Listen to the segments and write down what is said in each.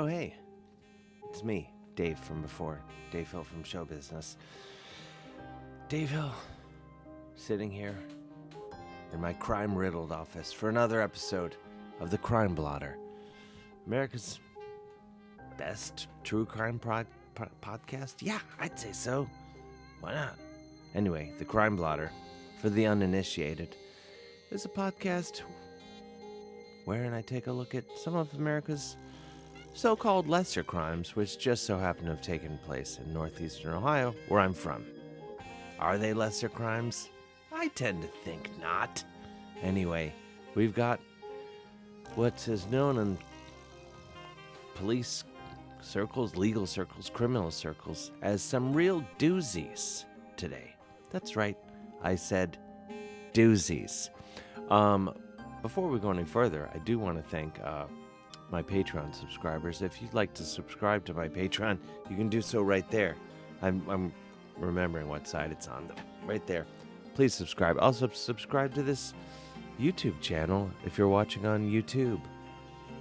hey, it's me, Dave from before. Dave Hill from Show Business. Dave Hill, sitting here in my crime-riddled office for another episode of the Crime Blotter, America's best true crime podcast? Yeah, I'd say so. Why not? Anyway, the Crime Blotter, for the uninitiated, is a podcast wherein I take a look at some of America's so-called lesser crimes, which just so happen to have taken place in northeastern Ohio, where I'm from. Are they lesser crimes? I tend to think not. Anyway, we've got what is known in police circles, legal circles, criminal circles, as some real doozies today. That's right, I said doozies. Before we go any further, I do want to thank my Patreon subscribers. If you'd like to subscribe to my Patreon, you can do so right there. I'm remembering what side it's on, right there. Please subscribe. Also, subscribe to this YouTube channel if you're watching on YouTube.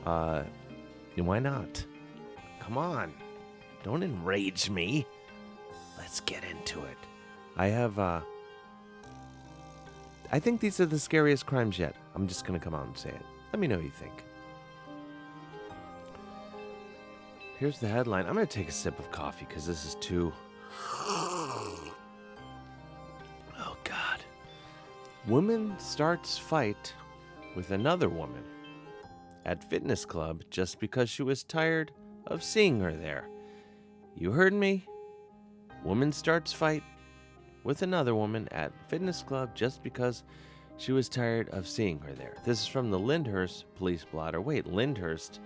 Why not? Come on. Don't enrage me. Let's get into it. I have, I think these are the scariest crimes yet. I'm just going to come out and say it. Let me know what you think. Here's the headline. I'm going to take a sip of coffee because this is too... Oh, God. Woman starts fight with another woman at fitness club just because she was tired of seeing her there. You heard me. Woman starts fight with another woman at fitness club just because she was tired of seeing her there. This is from the Lyndhurst Police Blotter. Wait, Lyndhurst?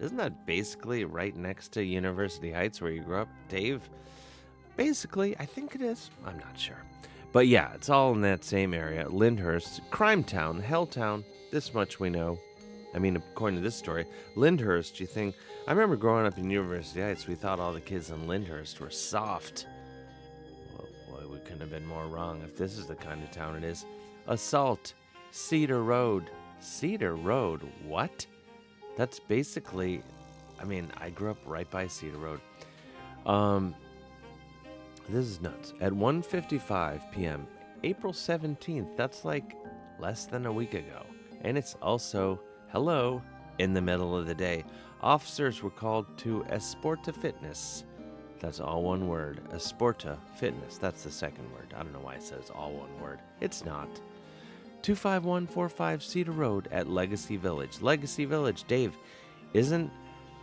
Isn't that basically right next to University Heights where you grew up, Dave? Basically, I think it is. I'm not sure. But yeah, it's all in that same area. Lyndhurst, crime town, hell town. This much we know. I mean, according to this story, Lyndhurst, you think... I remember growing up in University Heights, we thought all the kids in Lyndhurst were soft. Well, boy, we couldn't have been more wrong if this is the kind of town it is. Assault, Cedar Road. Cedar Road? What? That's basically... I mean, I grew up right by Cedar Road. This is nuts. At 1:55 p.m., April 17th, that's like less than a week ago. And it's also, hello, in the middle of the day. Officers were called to Esporta Fitness. That's all one word. Esporta Fitness. That's the second word. I don't know why it says all one word. It's not. 25145 Cedar Road at Legacy Village. Legacy Village, Dave, isn't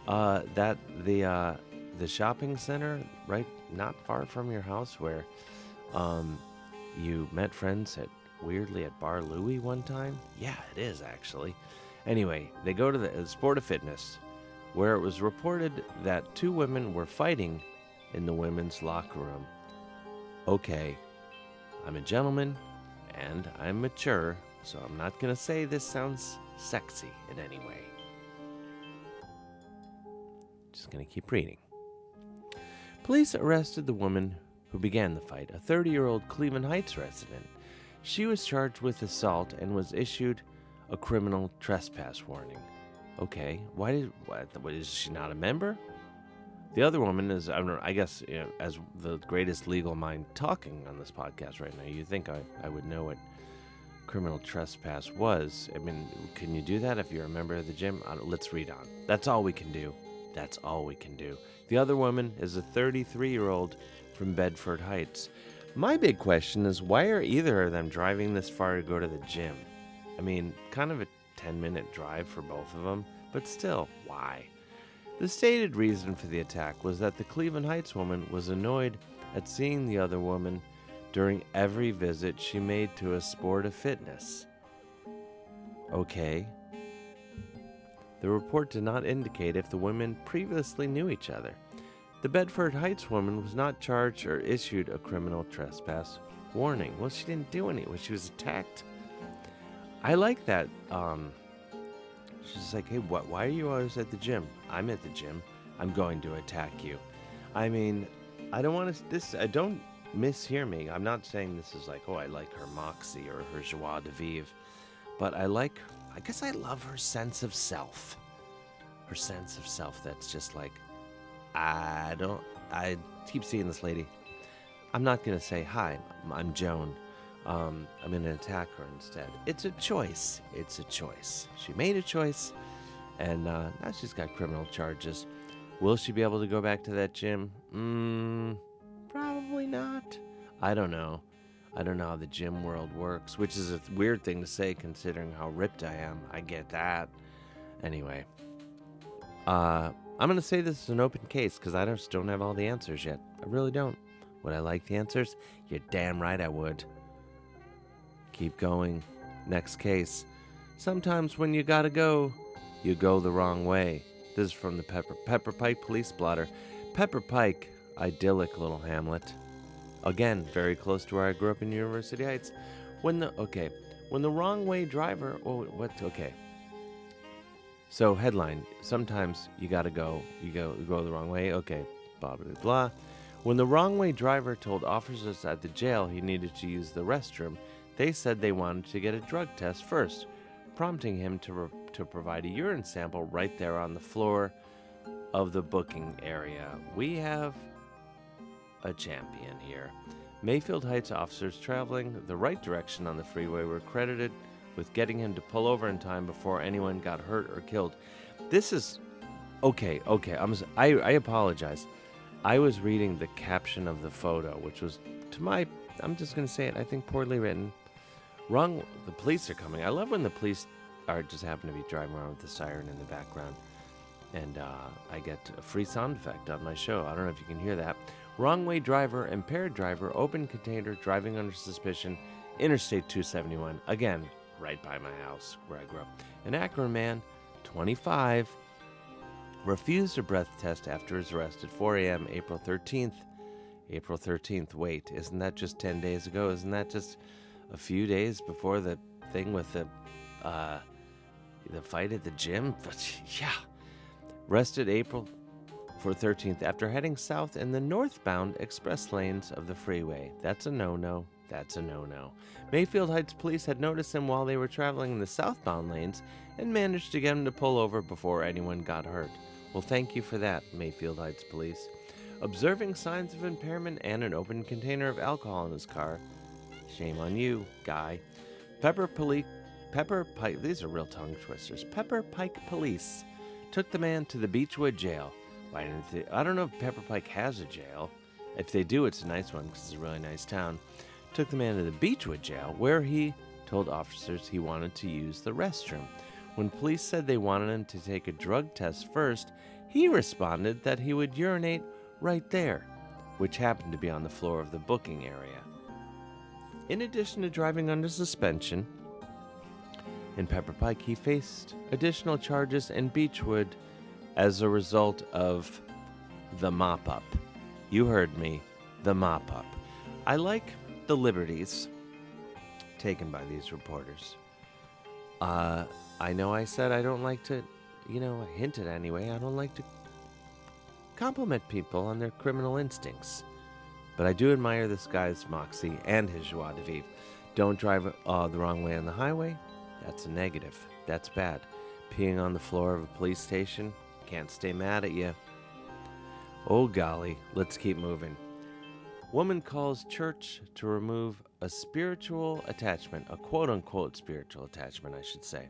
that the shopping center right not far from your house where you met friends weirdly at Bar Louie one time? Yeah, it is actually. Anyway, they go to the Sport of Fitness, where it was reported that two women were fighting in the women's locker room. Okay, I'm a gentleman and I'm mature, so I'm not going to say this sounds sexy in any way. Just going to keep reading. Police arrested the woman who began the fight, a 30-year-old Cleveland Heights resident. She was charged with assault and was issued a criminal trespass warning. Okay, what, is she not a member? The other woman is, I guess, as the greatest legal mind talking on this podcast right now, you think I would know what criminal trespass was. I mean, can you do that if you're a member of the gym? Let's read on. That's all we can do. That's all we can do. The other woman is a 33-year-old from Bedford Heights. My big question is, why are either of them driving this far to go to the gym? I mean, kind of a 10-minute drive for both of them, but still, why? The stated reason for the attack was that the Cleveland Heights woman was annoyed at seeing the other woman during every visit she made to a sport of fitness. Okay. The report did not indicate if the women previously knew each other. The Bedford Heights woman was not charged or issued a criminal trespass warning. Well, she didn't do any. Well, she was attacked. I like that. She's like, hey, why are you always at the gym? I'm at the gym. I'm going to attack you. I mean, I don't want to, don't mishear me. I'm not saying this is like, oh, I like her moxie or her joie de vivre. But I guess I love her sense of self. her sense of self that's just like, I keep seeing this lady. I'm not going to say, hi, I'm Joan. I'm going to attack her instead. It's a choice. It's a choice. She made a choice, and now she's got criminal charges. Will she be able to go back to that gym? Probably not. I don't know. I don't know how the gym world works, which is a weird thing to say considering how ripped I am. I get that. Anyway, I'm going to say this is an open case because I just don't have all the answers yet. I really don't. Would I like the answers? You're damn right I would. Keep going. Next case. Sometimes when you gotta go, you go the wrong way. This is from the Pepper Pike police blotter. Pepper Pike, idyllic little hamlet. Again, very close to where I grew up in University Heights. When the Wrongway driver, So headline, sometimes you gotta go, you go the wrong way, okay, blah, blah, blah. When the Wrongway driver told officers at the jail he needed to use the restroom, they said they wanted to get a drug test first, prompting him to provide a urine sample right there on the floor of the booking area. We have a champion here. Mayfield Heights officers traveling the right direction on the freeway were credited with getting him to pull over in time before anyone got hurt or killed. This is... Okay, I apologize. I was reading the caption of the photo, which was, I'm just going to say it, I think poorly written. The police are coming. I love when the police are just happen to be driving around with the siren in the background. And I get a free sound effect on my show. I don't know if you can hear that. Wrongway driver, impaired driver, open container, driving under suspicion, Interstate 271. Again, right by my house where I grew up. An Akron man, 25, refused a breath test after his arrest at 4 a.m. April 13th. April 13th. Wait, isn't that just 10 days ago? Isn't that just a few days before the thing with the fight at the gym? Yeah. Arrested April 13th after heading south in the northbound express lanes of the freeway. That's a no-no. That's a no-no. Mayfield Heights police had noticed him while they were traveling in the southbound lanes and managed to get him to pull over before anyone got hurt. Well, thank you for that, Mayfield Heights police. Observing signs of impairment and an open container of alcohol in his car. Shame on you, guy. Pepper Pike, these are real tongue twisters. Pepper Pike police took the man to the Beechwood jail. I don't know if Pepper Pike has a jail. If they do, it's a nice one because it's a really nice town. Took the man to the Beechwood jail where he told officers he wanted to use the restroom. When police said they wanted him to take a drug test first, he responded that he would urinate right there, which happened to be on the floor of the booking area. In addition to driving under suspension, in Pepper Pike, he faced additional charges in Beechwood as a result of the mop-up. You heard me, the mop-up. I like the liberties taken by these reporters. I know I said I don't like to, I hinted anyway, I don't like to compliment people on their criminal instincts. But I do admire this guy's moxie and his joie de vivre. Don't drive the wrong way on the highway. That's a negative. That's bad. Peeing on the floor of a police station. Can't stay mad at you. Oh golly, let's keep moving. Woman calls church to remove a spiritual attachment, a quote-unquote spiritual attachment, I should say.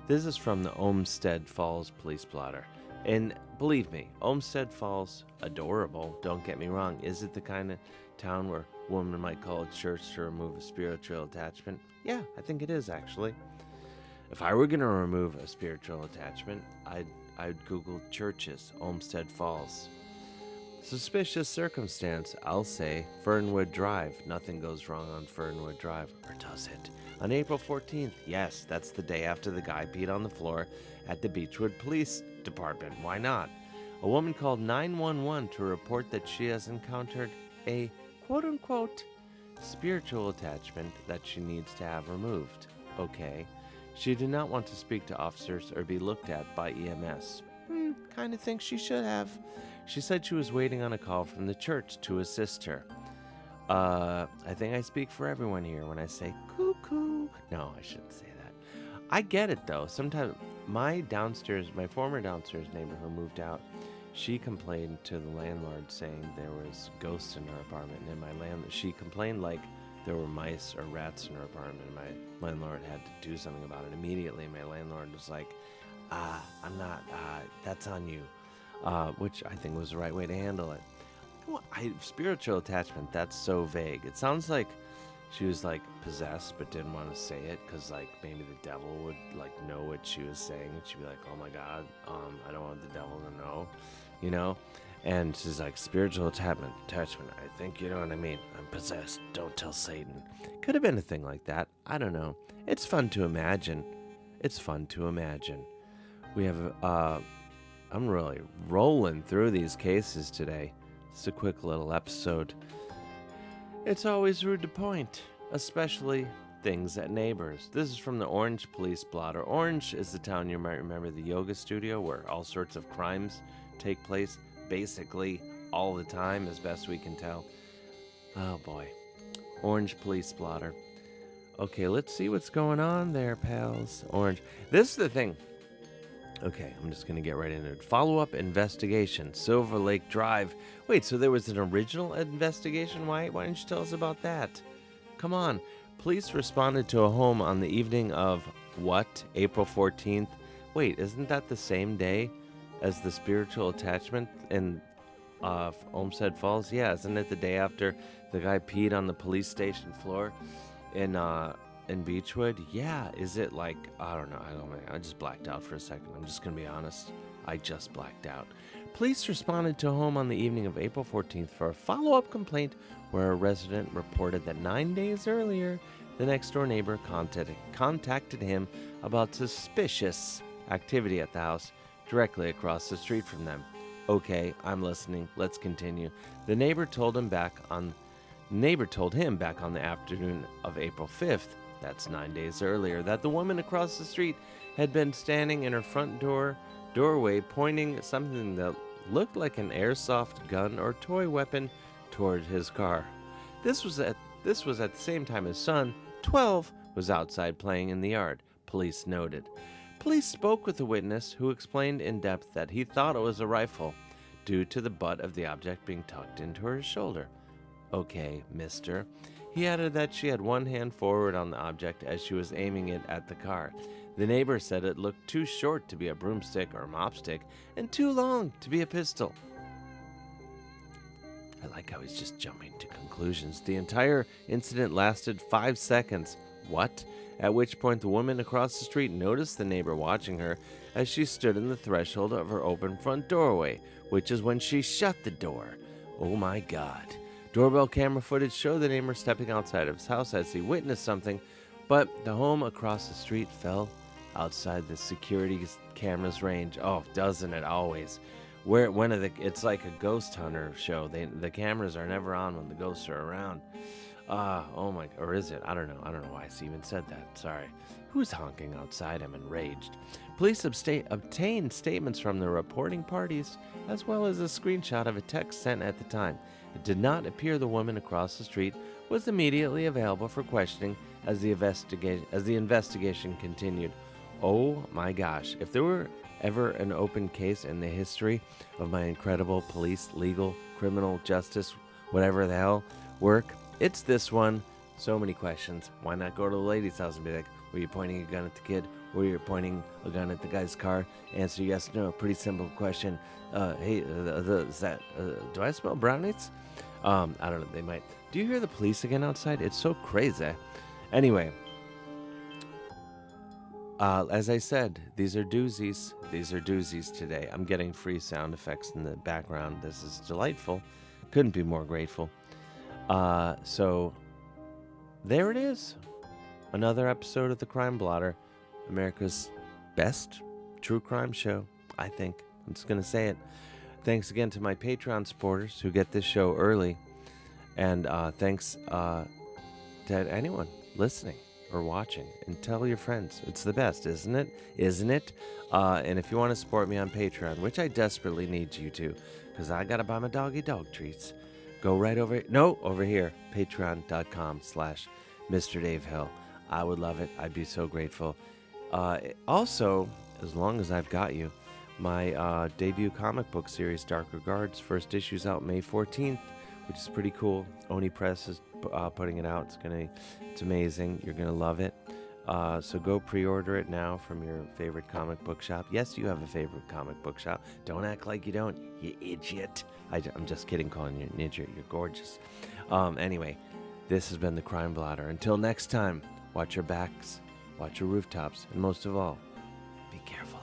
This is from the Olmsted Falls police blotter. And believe me, Olmsted Falls, adorable, don't get me wrong. Is it the kind of town where a woman might call a church to remove a spiritual attachment? Yeah, I think it is, actually. If I were going to remove a spiritual attachment, I'd Google churches, Olmsted Falls. Suspicious circumstance, I'll say Fernwood Drive. Nothing goes wrong on Fernwood Drive, or does it? On April 14th, yes, that's the day after the guy peed on the floor at the Beechwood Police Department. Why not? A woman called 911 to report that she has encountered a quote-unquote spiritual attachment that she needs to have removed. Okay. She did not want to speak to officers or be looked at by EMS. Kind of think she should have. She said she was waiting on a call from the church to assist her. I think I speak for everyone here when I say cuckoo. No, I shouldn't say that. I get it, though. Sometimes my former downstairs neighbor who moved out, she complained to the landlord saying there was ghosts in her apartment. And she complained like there were mice or rats in her apartment. And my landlord had to do something about it immediately. My landlord was like, I'm not, that's on you, which I think was the right way to handle it. Spiritual attachment, that's so vague. It sounds like she was like possessed but didn't want to say it because like maybe the devil would like know what she was saying, and she'd be like, oh my god, I don't want the devil to know, you know. And she's like, spiritual attachment, I think, you know what I mean, I'm possessed, don't tell Satan. Could have been a thing like that, I don't know. It's fun to imagine. We have I'm really rolling through these cases today. It's a quick little episode. It's always rude to point, especially things at neighbors. This is from the Orange Police Blotter. Orange is the town, you might remember, the yoga studio where all sorts of crimes take place basically all the time, as best we can tell. Oh boy. Orange Police Blotter. Okay, let's see what's going on there, pals. Orange. This is the thing. Okay, I'm just going to get right into it. Follow-up investigation, Silver Lake Drive. Wait, so there was an original investigation? Why didn't you tell us about that? Come on. Police responded to a home on the evening of, what, April 14th? Wait, isn't that the same day as the spiritual attachment in Olmsted Falls? Yeah, isn't it the day after the guy peed on the police station floor in Beechwood? Yeah, is it like, I don't know, I just blacked out for a second. I'm just gonna be honest, I just blacked out. Police responded to a home on the evening of April 14th for a follow-up complaint where a resident reported that 9 days earlier, the next-door neighbor contacted him about suspicious activity at the house directly across the street from them. Okay, I'm listening, let's continue. The neighbor told him back on the afternoon of April 5th, that's 9 days earlier, that the woman across the street had been standing in her front doorway pointing something that looked like an airsoft gun or toy weapon toward his car. This was at the same time his son, 12, was outside playing in the yard, police noted. Police spoke with the witness, who explained in depth that he thought it was a rifle due to the butt of the object being tucked into her shoulder. Okay, mister. He added that she had one hand forward on the object as she was aiming it at the car. The neighbor said it looked too short to be a broomstick or mopstick and too long to be a pistol. I like how he's just jumping to conclusions. The entire incident lasted 5 seconds. What? At which point the woman across the street noticed the neighbor watching her as she stood in the threshold of her open front doorway, which is when she shut the door. Oh my God. Doorbell camera footage showed the neighbor stepping outside of his house as he witnessed something, but the home across the street fell outside the security camera's range. Oh, doesn't it always? It's like a ghost hunter show. The cameras are never on when the ghosts are around. Or is it? I don't know why I even said that. Sorry. Who's honking outside? I'm enraged. Police obtained statements from the reporting parties, as well as a screenshot of a text sent at the time. It did not appear the woman across the street was immediately available for questioning as the investigation continued. Oh my gosh, if there were ever an open case in the history of my incredible police, legal, criminal, justice, whatever the hell work, it's this one. So many questions. Why not go to the lady's house and be like, were you pointing a gun at the kid? Were you pointing a gun at the guy's car? Answer yes, no. Pretty simple question. Hey, do I smell brownies? I don't know. They might. Do you hear the police again outside? It's so crazy. Anyway, as I said, these are doozies. These are doozies today. I'm getting free sound effects in the background. This is delightful. Couldn't be more grateful. So there it is. Another episode of The Crime Blotter, America's best true crime show, I think. I'm just going to say it. Thanks again to my Patreon supporters who get this show early. And thanks to anyone listening or watching. And tell your friends. It's the best, isn't it? Isn't it? And if you want to support me on Patreon, which I desperately need you to, because I got to buy my doggy dog treats, go right over here, patreon.com/Mr. Dave Hill. I would love it. I'd be so grateful. Also, as long as I've got you. My debut comic book series, Dark Regards, first issue's out May 14th, which is pretty cool. Oni Press is putting it out. It's amazing. You're gonna love it. So go pre-order it now from your favorite comic book shop. Yes, you have a favorite comic book shop. Don't act like you don't, you idiot. I'm just kidding, calling you an idiot. You're gorgeous. Anyway, this has been the Crime Blotter. Until next time, watch your backs, watch your rooftops, and most of all, be careful.